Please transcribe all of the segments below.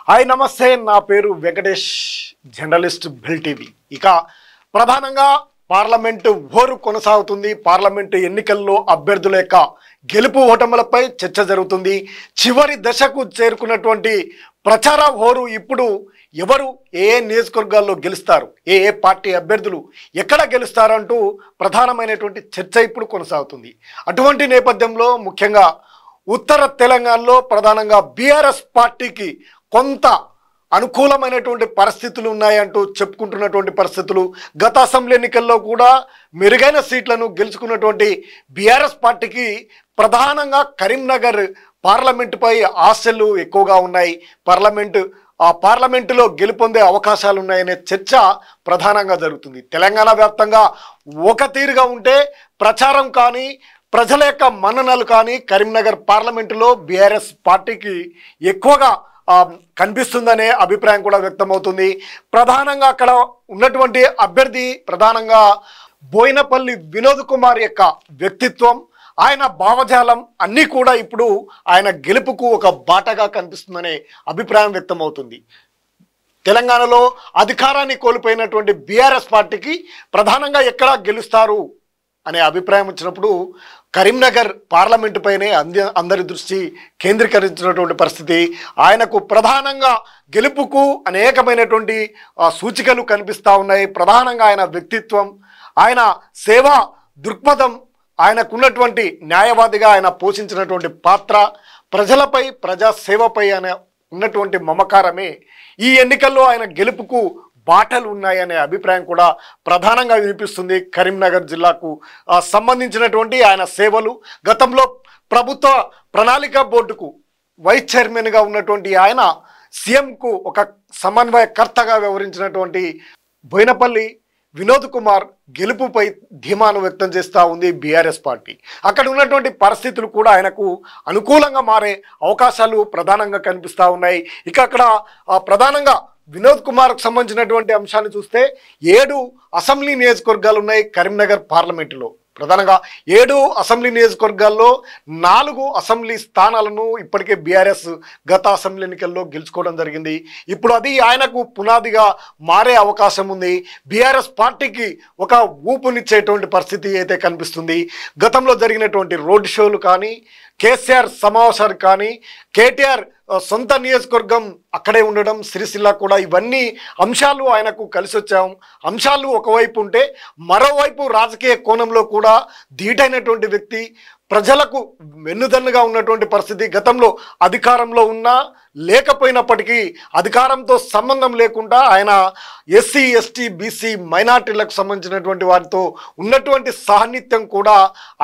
Hi నమస్తే, నా పేరు వెంకటేష్, జర్నలిస్ట్ బిల్ టీవీ. ఇక ప్రధానంగా పార్లమెంటు హోరు కొనసాగుతుంది. పార్లమెంటు ఎన్నికల్లో అభ్యర్థుల యొక్క గెలుపు ఓటములపై చర్చ జరుగుతుంది. చివరి దశకు చేరుకున్నటువంటి ప్రచార హోరు ఇప్పుడు ఎవరు ఏ నియోజకవర్గాల్లో గెలుస్తారు, ఏ పార్టీ అభ్యర్థులు ఎక్కడ గెలుస్తారంటూ ప్రధానమైనటువంటి చర్చ ఇప్పుడు కొనసాగుతుంది. అటువంటి నేపథ్యంలో ముఖ్యంగా ఉత్తర తెలంగాణలో ప్రధానంగా బీఆర్ఎస్ పార్టీకి కొంత అనుకూలమైనటువంటి పరిస్థితులు ఉన్నాయంటూ చెప్పుకుంటున్నటువంటి పరిస్థితులు. గత అసెంబ్లీ ఎన్నికల్లో కూడా మెరుగైన సీట్లను గెలుచుకున్నటువంటి బీఆర్ఎస్ పార్టీకి ప్రధానంగా కరీంనగర్ పార్లమెంటుపై ఆశలు ఎక్కువగా ఉన్నాయి. పార్లమెంటులో గెలుపొందే అవకాశాలు ఉన్నాయనే చర్చ ప్రధానంగా జరుగుతుంది. తెలంగాణ వ్యాప్తంగా ఒక తీరుగా ఉంటే ప్రచారం కానీ ప్రజల యొక్క మన్ననలు కానీ కరీంనగర్ పార్లమెంటులో బీఆర్ఎస్ పార్టీకి ఎక్కువగా కనిపిస్తుందనే అభిప్రాయం కూడా వ్యక్తమవుతుంది. ప్రధానంగా అక్కడ ఉన్నటువంటి అభ్యర్థి ప్రధానంగా బోయినపల్లి వినోద్ కుమార్ యొక్క వ్యక్తిత్వం, ఆయన భావజాలం అన్నీ కూడా ఇప్పుడు ఆయన గెలుపుకు ఒక బాటగా కనిపిస్తుందనే అభిప్రాయం వ్యక్తమవుతుంది. తెలంగాణలో అధికారాన్ని కోల్పోయినటువంటి బీఆర్ఎస్ పార్టీకి ప్రధానంగా ఎక్కడ గెలుస్తారు అనే అభిప్రాయం వచ్చినప్పుడు కరీంనగర్ పార్లమెంటు పైనే అందరి దృష్టి కేంద్రీకరించినటువంటి పరిస్థితి. ఆయనకు ప్రధానంగా గెలుపుకు అనేకమైనటువంటి సూచికలు కనిపిస్తూ ఉన్నాయి. ప్రధానంగా ఆయన వ్యక్తిత్వం, ఆయన సేవా దృక్పథం, ఆయనకున్నటువంటి న్యాయవాదిగా ఆయన పోషించినటువంటి పాత్ర, ప్రజలపై ప్రజాసేవపై ఆయన ఉన్నటువంటి మమకారమే ఈ ఎన్నికల్లో ఆయన గెలుపుకు బాటలు ఉన్నాయనే అభిప్రాయం కూడా ప్రధానంగా వినిపిస్తుంది. కరీంనగర్ జిల్లాకు సంబంధించినటువంటి ఆయన సేవలు, గతంలో ప్రభుత్వ ప్రణాళిక బోర్డుకు వైస్ చైర్మన్గా ఉన్నటువంటి ఆయన సీఎంకు ఒక సమన్వయకర్తగా వ్యవహరించినటువంటి బోయినపల్లి వినోద్ కుమార్ గెలుపుపై ధీమాను వ్యక్తం చేస్తూ ఉంది బీఆర్ఎస్ పార్టీ. అక్కడ ఉన్నటువంటి పరిస్థితులు కూడా ఆయనకు అనుకూలంగా మారే అవకాశాలు ప్రధానంగా కనిపిస్తూ ఉన్నాయి. ఇక అక్కడ ప్రధానంగా వినోద్ కుమార్కు సంబంధించినటువంటి అంశాన్ని చూస్తే 7 అసెంబ్లీ నియోజకవర్గాలు ఉన్నాయి కరీంనగర్ పార్లమెంటులో. ప్రధానంగా 7 అసెంబ్లీ నియోజకవర్గాల్లో 4 అసెంబ్లీ స్థానాలను ఇప్పటికే బీఆర్ఎస్ గత అసెంబ్లీ ఎన్నికల్లో గెలుచుకోవడం జరిగింది. ఇప్పుడు అది ఆయనకు పునాదిగా మారే అవకాశం ఉంది. బీఆర్ఎస్ పార్టీకి ఒక ఊపునిచ్చేటువంటి పరిస్థితి అయితే కనిపిస్తుంది. గతంలో జరిగినటువంటి రోడ్ షోలు కానీ, కేసీఆర్ సమావేశాలు కానీ, కేటీఆర్ సొంత నియోజకవర్గం అక్కడే ఉండడం, సిరిసిల్ల కూడా, ఇవన్నీ అంశాలు ఆయనకు కలిసి వచ్చాం. అంశాలు ఒకవైపు ఉంటే మరోవైపు రాజకీయ కోణంలో కూడా ధీటైనటువంటి వ్యక్తి, ప్రజలకు వెన్నుదన్నుగా ఉన్నటువంటి పరిస్థితి. గతంలో అధికారంలో ఉన్నా లేకపోయినప్పటికీ అధికారంతో సంబంధం లేకుండా ఆయన ఎస్సీ ఎస్టీ బీసీ మైనార్టీలకు సంబంధించినటువంటి వారితో ఉన్నటువంటి సాన్నిధ్యం కూడా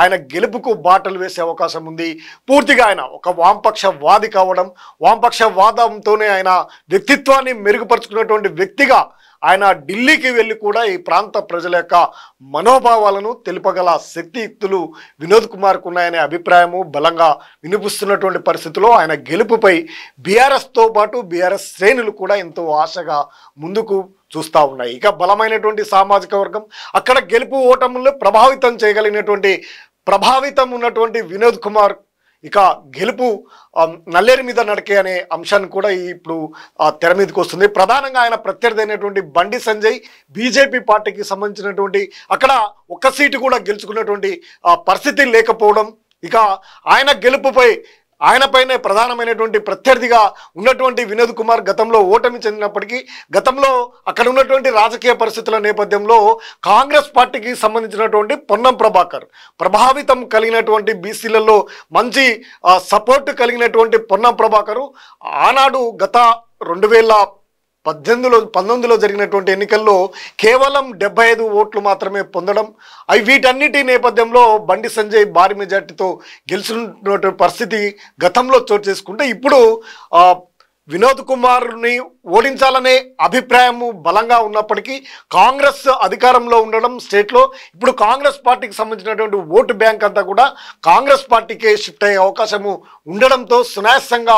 ఆయన గెలుపుకు బాటలు వేసే అవకాశం ఉంది. పూర్తిగా ఆయన ఒక వామపక్షవాది కావడం, వామపక్షవాదంతోనే ఆయన వ్యక్తిత్వాన్ని మెరుగుపరుచుకున్నటువంటి వ్యక్తిగా ఆయన ఢిల్లీకి వెళ్ళి కూడా ఈ ప్రాంత ప్రజల యొక్క మనోభావాలను తెలుపగల శక్తియుక్తులు వినోద్ కుమార్కు ఉన్నాయనే అభిప్రాయము బలంగా వినిపిస్తున్నటువంటి పరిస్థితిలో ఆయన గెలుపుపై బీఆర్ఎస్తో పాటు బీఆర్ఎస్ శ్రేణులు కూడా ఎంతో ఆశగా ముందుకు చూస్తూ ఉన్నాయి. ఇక బలమైనటువంటి సామాజిక వర్గం, అక్కడ గెలుపు ఓటములను ప్రభావితం ఉన్నటువంటి వినోద్ కుమార్ ఇక గెలుపు నల్లేరు మీద నడకే అనే అంశాన్ని కూడా ఇప్పుడు తెర మీదకి వస్తుంది. ప్రధానంగా ఆయన ప్రత్యర్థి అయినటువంటి బండి సంజయ్ బీజేపీ పార్టీకి సంబంధించినటువంటి అక్కడ ఒక్క సీటు కూడా గెలుచుకున్నటువంటి పరిస్థితి లేకపోవడం, ఇక ఆయన గెలుపుపై ఆయనపైనే ప్రధానమైనటువంటి ప్రత్యర్థిగా ఉన్నటువంటి వినోద్ కుమార్ గతంలో ఓటమి చెందినప్పటికీ గతంలో అక్కడ ఉన్నటువంటి రాజకీయ పరిస్థితుల నేపథ్యంలో కాంగ్రెస్ పార్టీకి సంబంధించినటువంటి పొన్నం ప్రభాకర్, ప్రభావితం కలిగినటువంటి బీసీలలో మంచి సపోర్ట్ కలిగినటువంటి పొన్నం ప్రభాకరు ఆనాడు గత 2019లో జరిగినటువంటి ఎన్నికల్లో కేవలం 75 ఓట్లు మాత్రమే పొందడం, వీటన్నిటి నేపథ్యంలో బండి సంజయ్ భారీ మెజార్టీతో గెలుచున్నటువంటి పరిస్థితి గతంలో చోటు చేసుకుంటే ఇప్పుడు వినోద్ కుమార్ని ఓడించాలనే అభిప్రాయము బలంగా ఉన్నప్పటికీ కాంగ్రెస్ అధికారంలో ఉండడం స్టేట్లో ఇప్పుడు కాంగ్రెస్ పార్టీకి సంబంధించినటువంటి ఓటు బ్యాంక్ అంతా కూడా కాంగ్రెస్ పార్టీకే షిఫ్ట్ అయ్యే అవకాశము ఉండడంతో సునాయాసంగా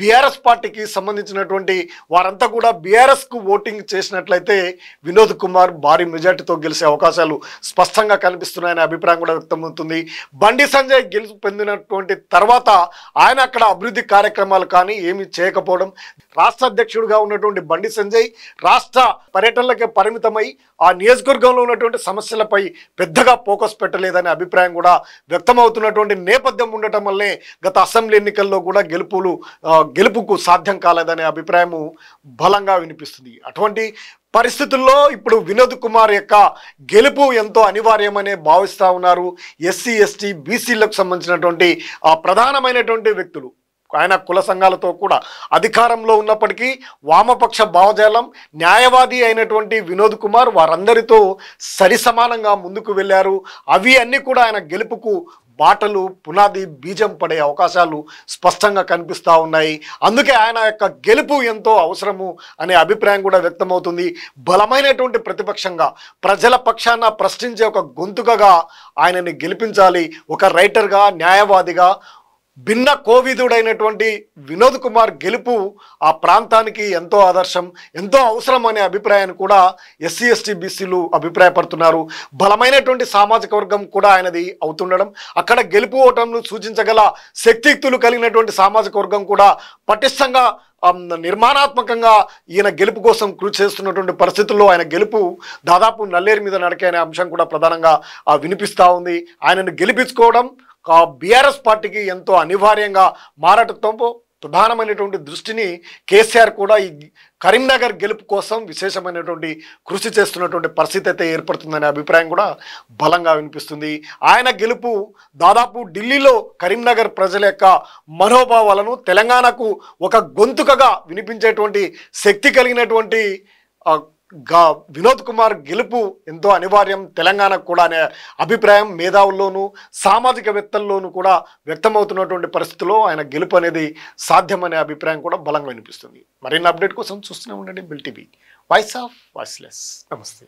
బీఆర్ఎస్ పార్టీకి సంబంధించినటువంటి వారంతా కూడా బీఆర్ఎస్కు ఓటింగ్ చేసినట్లయితే వినోద్ కుమార్ భారీ మెజార్టీతో గెలిచే అవకాశాలు స్పష్టంగా కనిపిస్తున్నాయనే అభిప్రాయం కూడా వ్యక్తమవుతుంది. బండి సంజయ్ గెలుపు పొందినటువంటి తర్వాత ఆయన అక్కడ అభివృద్ధి కార్యక్రమాలు కానీ ఏమీ చేయకపోవడం, రాష్ట్ర అధ్యక్షుడిగా ఉన్నటువంటి బండి సంజయ్ రాష్ట్ర పర్యటనలకే పరిమితమై ఆ నియోజకవర్గంలో ఉన్నటువంటి సమస్యలపై పెద్దగా ఫోకస్ పెట్టలేదనే అభిప్రాయం కూడా వ్యక్తమవుతున్నటువంటి నేపథ్యం ఉండటం వల్లే గత అసెంబ్లీ ఎన్నికల్లో కూడా గెలుపుకు సాధ్యం కాలేదనే అభిప్రాయము బలంగా వినిపిస్తుంది. అటువంటి పరిస్థితుల్లో ఇప్పుడు వినోద్ కుమార్ యొక్క గెలుపు ఎంతో అనివార్యమనే భావిస్తూ ఉన్నారు ఎస్సీ ఎస్టీ బీసీలకు సంబంధించినటువంటి ప్రధానమైనటువంటి వ్యక్తులు. ఆయన కుల సంఘాలతో కూడా అధికారంలో ఉన్నప్పటికీ వామపక్ష భావజాలం న్యాయవాది అయినటువంటి వినోద్ కుమార్ వారందరితో సరిసమానంగా ముందుకు వెళ్ళారు. అవి అన్నీ కూడా ఆయన గెలుపుకు బాటలు పునాది బీజం పడే అవకాశాలు స్పష్టంగా కనిపిస్తూ ఉన్నాయి. అందుకే ఆయన యొక్క గెలుపు ఎంతో అవసరము అనే అభిప్రాయం కూడా వ్యక్తమవుతుంది. బలమైనటువంటి ప్రతిపక్షంగా ప్రజల పక్షాన ప్రశ్నించే ఒక గొంతుకగా ఆయనని గెలిపించాలి. ఒక రైటర్గా న్యాయవాదిగా భిన్న కోవిదుడైనటువంటి వినోద్ కుమార్ గెలుపు ఆ ప్రాంతానికి ఎంతో ఆదర్శం, ఎంతో అవసరం అనే అభిప్రాయాన్ని కూడా ఎస్సీ ఎస్టీ బీసీలు అభిప్రాయపడుతున్నారు. బలమైనటువంటి సామాజిక వర్గం కూడా ఆయనది అవుతుండడం, అక్కడ గెలుపు ఓటంను సూచించగల శక్తియుక్తులు కలిగినటువంటి సామాజిక వర్గం కూడా పటిష్టంగా నిర్మాణాత్మకంగా ఈయన గెలుపు కోసం కృషి చేస్తున్నటువంటి పరిస్థితుల్లో ఆయన గెలుపు దాదాపు నల్లేరు మీద నడకే అనే అంశం కూడా ప్రధానంగా వినిపిస్తూ ఉంది. ఆయనను గెలిపించుకోవడం బీఆర్ఎస్ పార్టీకి ఎంతో అనివార్యంగా మారటంతో ప్రధానమైనటువంటి దృష్టిని కేసీఆర్ కూడా ఈ కరీంనగర్ గెలుపు కోసం విశేషమైనటువంటి కృషి చేస్తున్నటువంటి పరిస్థితి అయితే ఏర్పడుతుందనే అభిప్రాయం కూడా బలంగా వినిపిస్తుంది. ఆయన గెలుపు దాదాపు ఢిల్లీలో కరీంనగర్ ప్రజల యొక్క మనోభావాలను తెలంగాణకు ఒక గొంతుకగా వినిపించేటువంటి శక్తి కలిగినటువంటి వినోద్ కుమార్ గెలుపు ఎంతో అనివార్యం తెలంగాణకు కూడా అనే అభిప్రాయం మేధావుల్లోనూ సామాజికవేత్తల్లోనూ కూడా వ్యక్తమవుతున్నటువంటి పరిస్థితుల్లో ఆయన గెలుపు అనేది సాధ్యమనే అభిప్రాయం కూడా బలంగా వినిపిస్తుంది. మరిన్ని అప్డేట్ కోసం చూస్తూనే ఉండండి bill TV, voice of voiceless. నమస్తే.